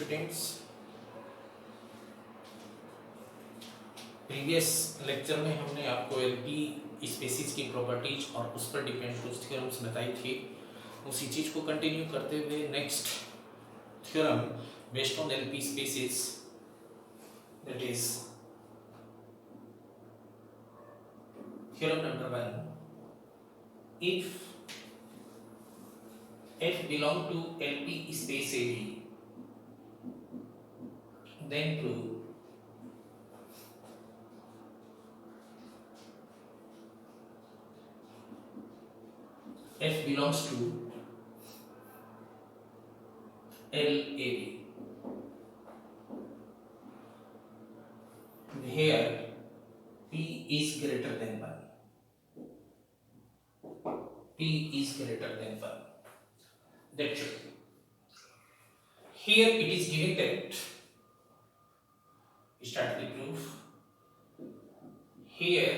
Students, previous lecture में हमने आपको एलपी स्पेसिस की प्रॉपर्टीज और उस पर डिपेंड कुछ थ्योरम्स बताई थी। उसी चीज को कंटिन्यू करते हुए next theorem based on LP spaces, that is theorem number 1। If f belong to LP space AB, then prove f belongs to LAB, here P is greater than 1. P is greater than 1. That should. Here it is given that, start the proof. Here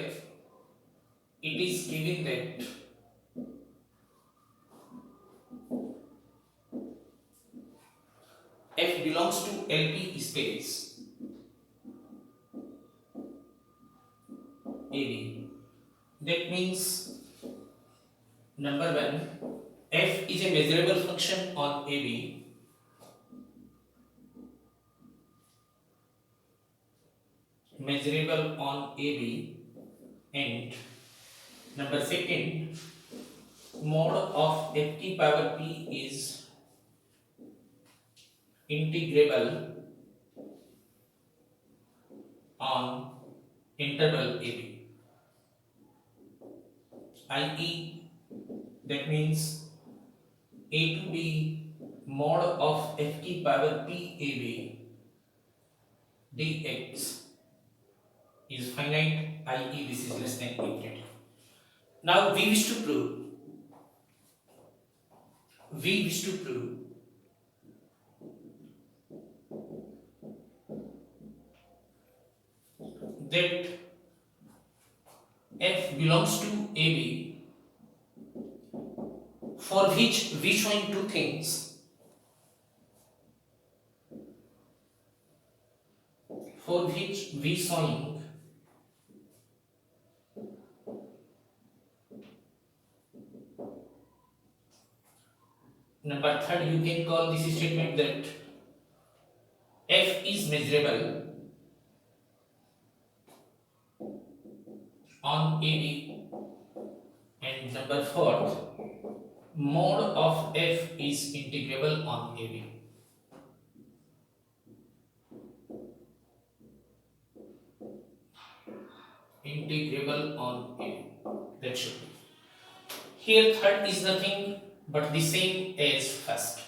it is given that f belongs to LP space AB. That means number 1, f is a measurable function on AB. Measurable on AB, and number 2, mod of ft power p is integrable on interval AB, i.e. that means a to b mod of ft power p AB dx is finite, i.e. this is less than infinity. Now we wish to prove that f belongs to AB, for which we showing two things. For which we showing number 3, you can call this statement that f is measurable on AB, and number 4, mod of f is integrable on AB. Integrable on AB. That should be. Here third is nothing but the same as first,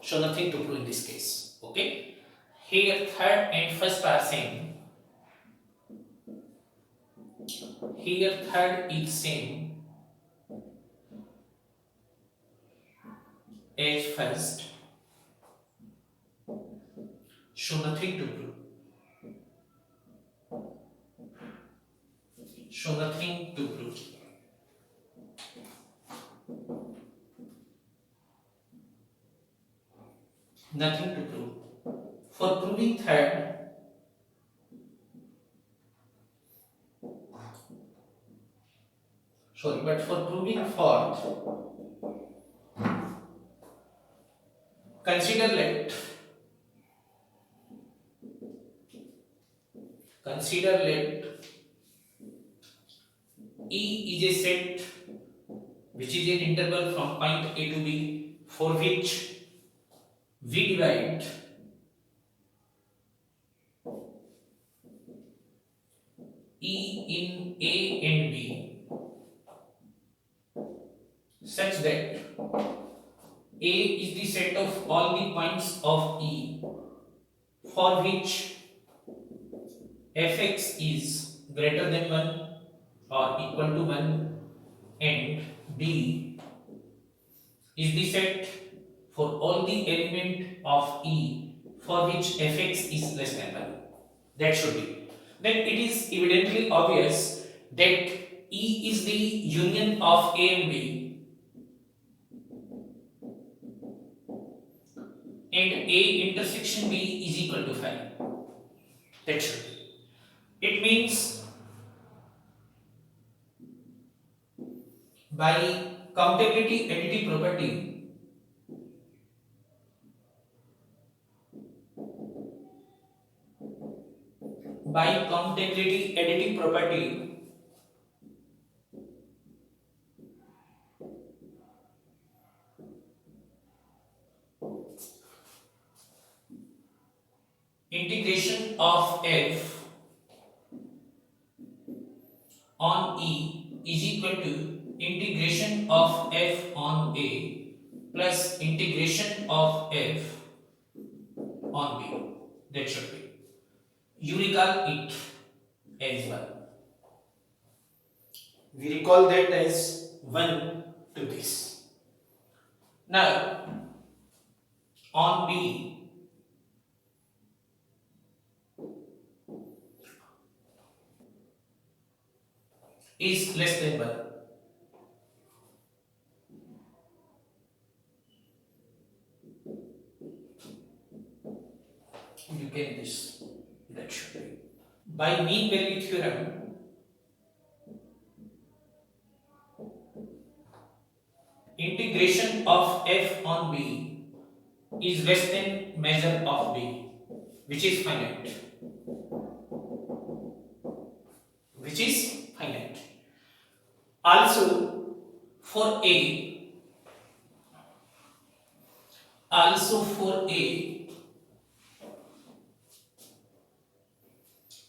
so nothing to prove in this case. Okay. Here third and first are same. Here third is same as first, so nothing to prove. So nothing to prove. Nothing to prove. For proving third, but for proving fourth, consider let E is a set which is an interval from point A to B, for which we divide E in A and B such that A is the set of all the points of E for which fx is greater than 1 or equal to 1, and B is the set for all the element of E for which fx is less than 1. That should be. Then it is evidently obvious that E is the union of A and B, and A intersection B is equal to 5. That should be. It means by countability additive property, integration of f on E is equal to integration of f on A plus integration of f on B. That should be. You recall it as well. We recall that as 1 to this. Now, on B, is less than 1. You get this. That should be. By mean value theorem, integration of f on B is less than measure of B, which is finite. Which is finite. Also for A, also for A,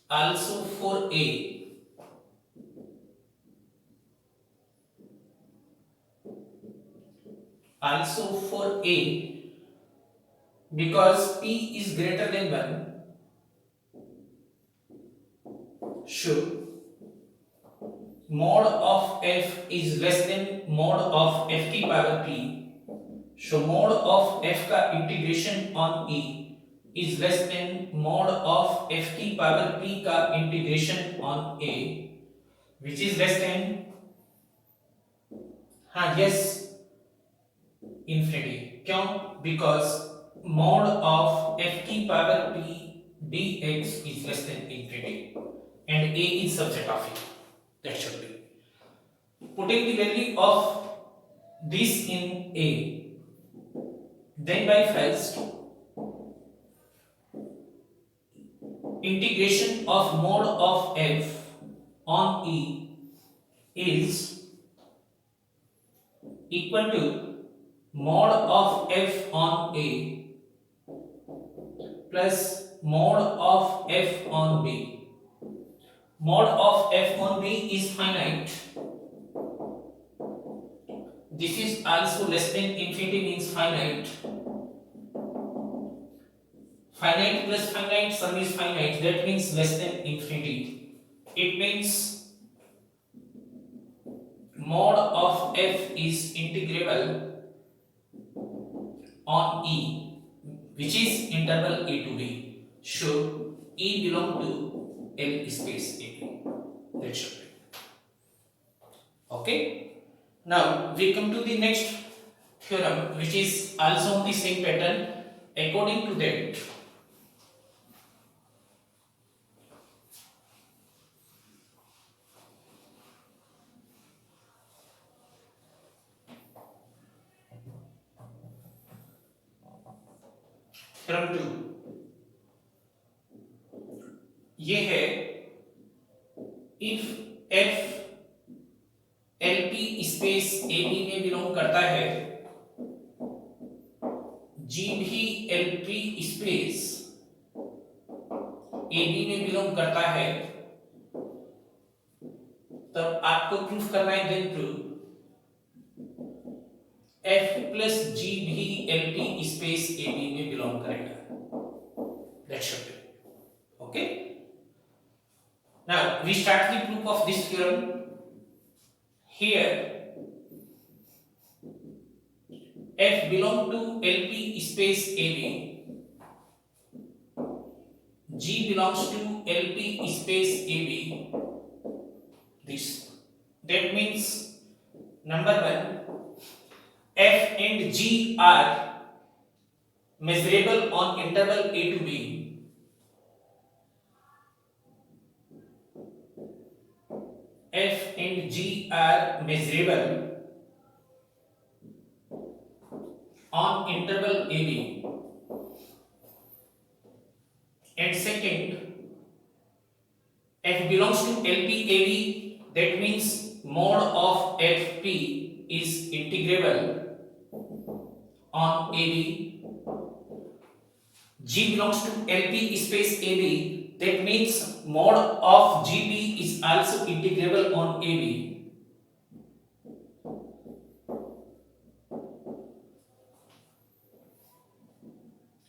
also for A, also for A, because P is greater than 1, should mod of f is less than mod of f की power p. So mod of f का integration on E is less than mod of f की power p का integration on A, which is less than yes infinity. क्यों? Because mod of f की power p dx is less than infinity and A is subset of it. That should be. Putting the value of this in A, then by first integration of mod of f on E is equal to mod of f on A plus mod of f on B. Mod of f on B is finite. This is also less than infinity means finite. Finite plus finite, sum is finite. That means less than infinity. It means mod of f is integrable on E, which is interval a to b. Should E belong to L space A. That should be. Okay. Now we come to the next theorem, which is also on the same pattern. According to that, theorem 2 ये है, if f LP space AB में belong करता है, G भी LP space AB में belong करता है, तब आपको प्रूफ करना है then proof F plus G भी LP स्पेस AB में बिलोंग करेगा. That should be. Okay. Now we start the proof of this theorem. Here F belong to LP space AB, G belongs to LP space AB. This. That means number 1, F and G are measurable on interval a to b, f and g are measurable on interval AB, and second, f belongs to LPAB, that means mod of fp is integrable on AB. G belongs to LP space AB, that means mod of GB is also integrable on AB.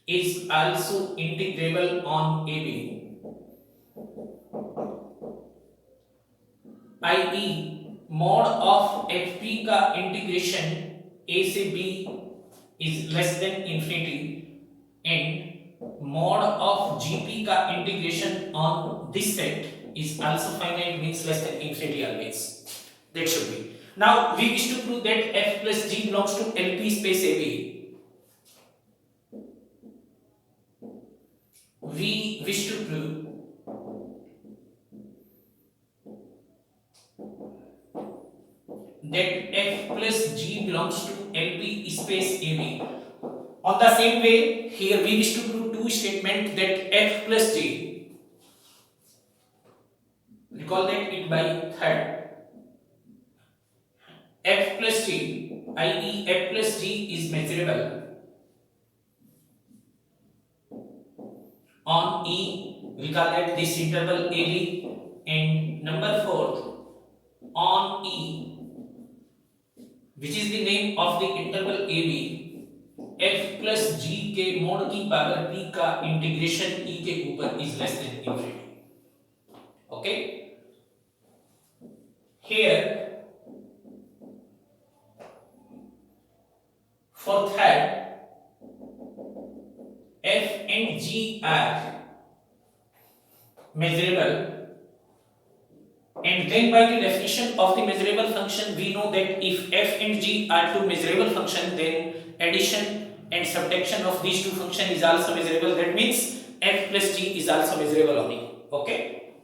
Is also integrable on AB. i.e. mod of fp का integration a से b is less than infinity, and mod of gp का integration on this set is also finite, means less than infinity always. That should be. Now we wish to prove that f plus g belongs to LP space AB. We wish to prove that f plus g belongs to LP space AB. On the same way, here we wish to prove two statements that f plus g, recall that it by third, f plus g, i.e. f plus g is measurable on E, recall that this interval AB, and number fourth, on E, which is the name of the interval AB, f plus g के mod की power p का integration e के ऊपर is less than infinity. Okay, here for third, f and g are measurable, and then by the definition of the measurable function we know that if f and g are two measurable function, then addition and subtraction of these two functions is also measurable. That means f plus g is also measurable on E. Okay,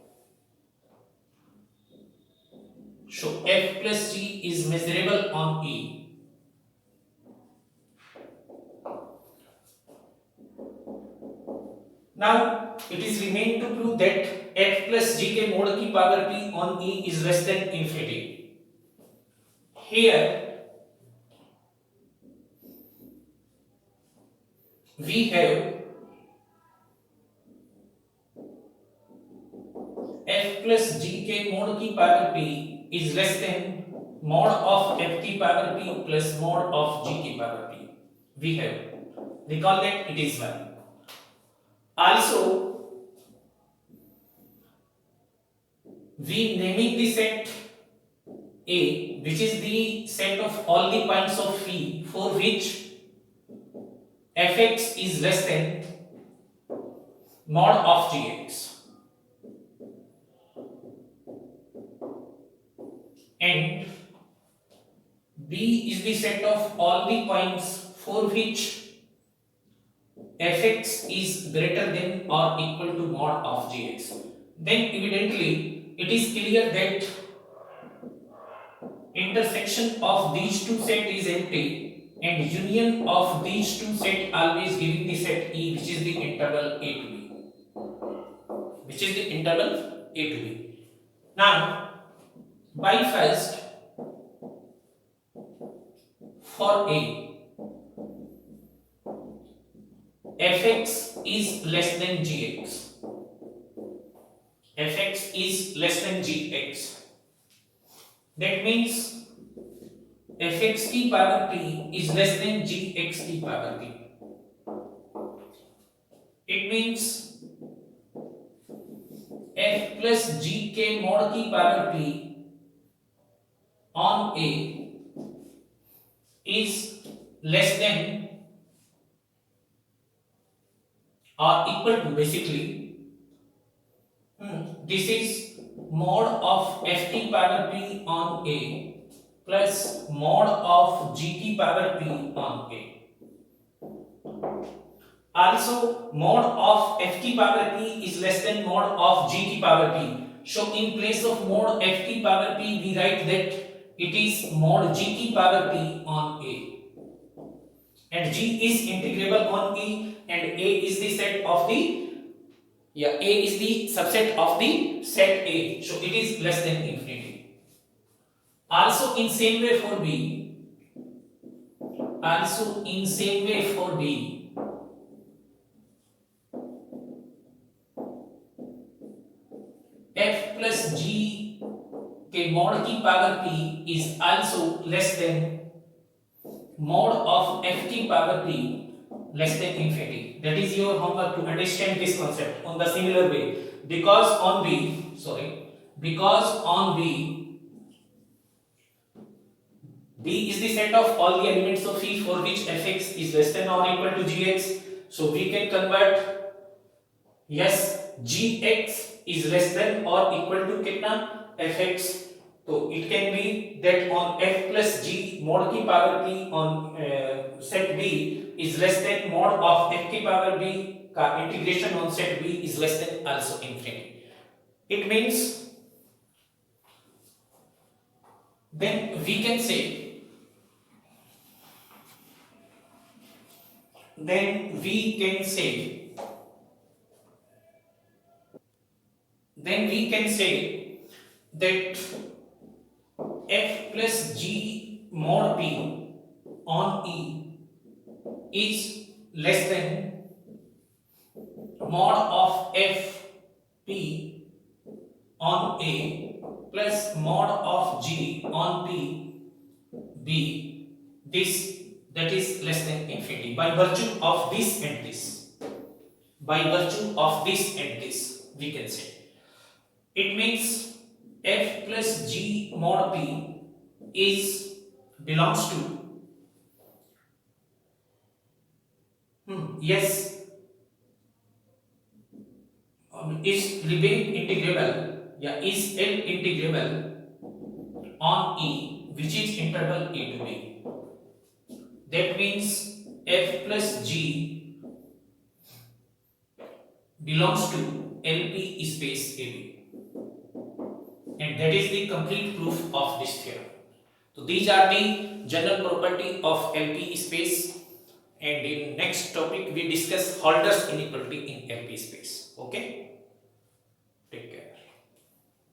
so f plus g is measurable on E. Now it is remain to prove that f plus g के mod की power p on E is less than infinity. Here we have f plus g के mod की power p is less than mod of f की power p plus mod of g की power p. We have, recall that it is 1. Also, we naming the set A, which is the set of all the points of phi for which fx is less than mod of gx, and B is the set of all the points for which fx is greater than or equal to mod of gx. Then evidently it is clear that intersection of these two sets is empty, and union of these two sets always giving the set E, which is the interval a to b, which is the interval a to b. Now by first, for a, fx is less than gx, fx is less than gx. That means fx की power p is less than gx की power p. It means f plus g के mod की power p on a is less than or equal to, basically this is mod of f की power p on a plus mod of g की power p on a. Also mod of f की power p is less than mod of g की power p. So in place of mod f की power p we write that it is mod g की power p on a, and g is integrable on e, and a is the set of the, a is the subset of the set a, so it is less than infinity. Also in same way for b, also in same way for b, f plus g के mod की power p is also less than mod of f की power p less than infinity. That is your homework to understand this concept on the similar way. Because on b, because on b, b is the set of all the elements of phi for which fx is less than or equal to gx. So we can convert, yes, gx is less than or equal to कितना fx. तो it can be that on f plus g mod की power p on set b is less than mod of f की power b का integration on set b is less than also infinity. It means then we can say, then we can say that f plus g mod p on e is less than mod of f p on a plus mod of g on p b, this, that is less than infinity, by virtue of this and this, by virtue of this and this we can say. It means f plus g mod p is belongs to, yes, is remain integrable, is L integrable on E, which is interval a to b. That means f plus g belongs to LP space AB, and that is the complete proof of this theorem. So these are the general property of LP space, and in next topic we discuss Holder's inequality in LP space. Okay.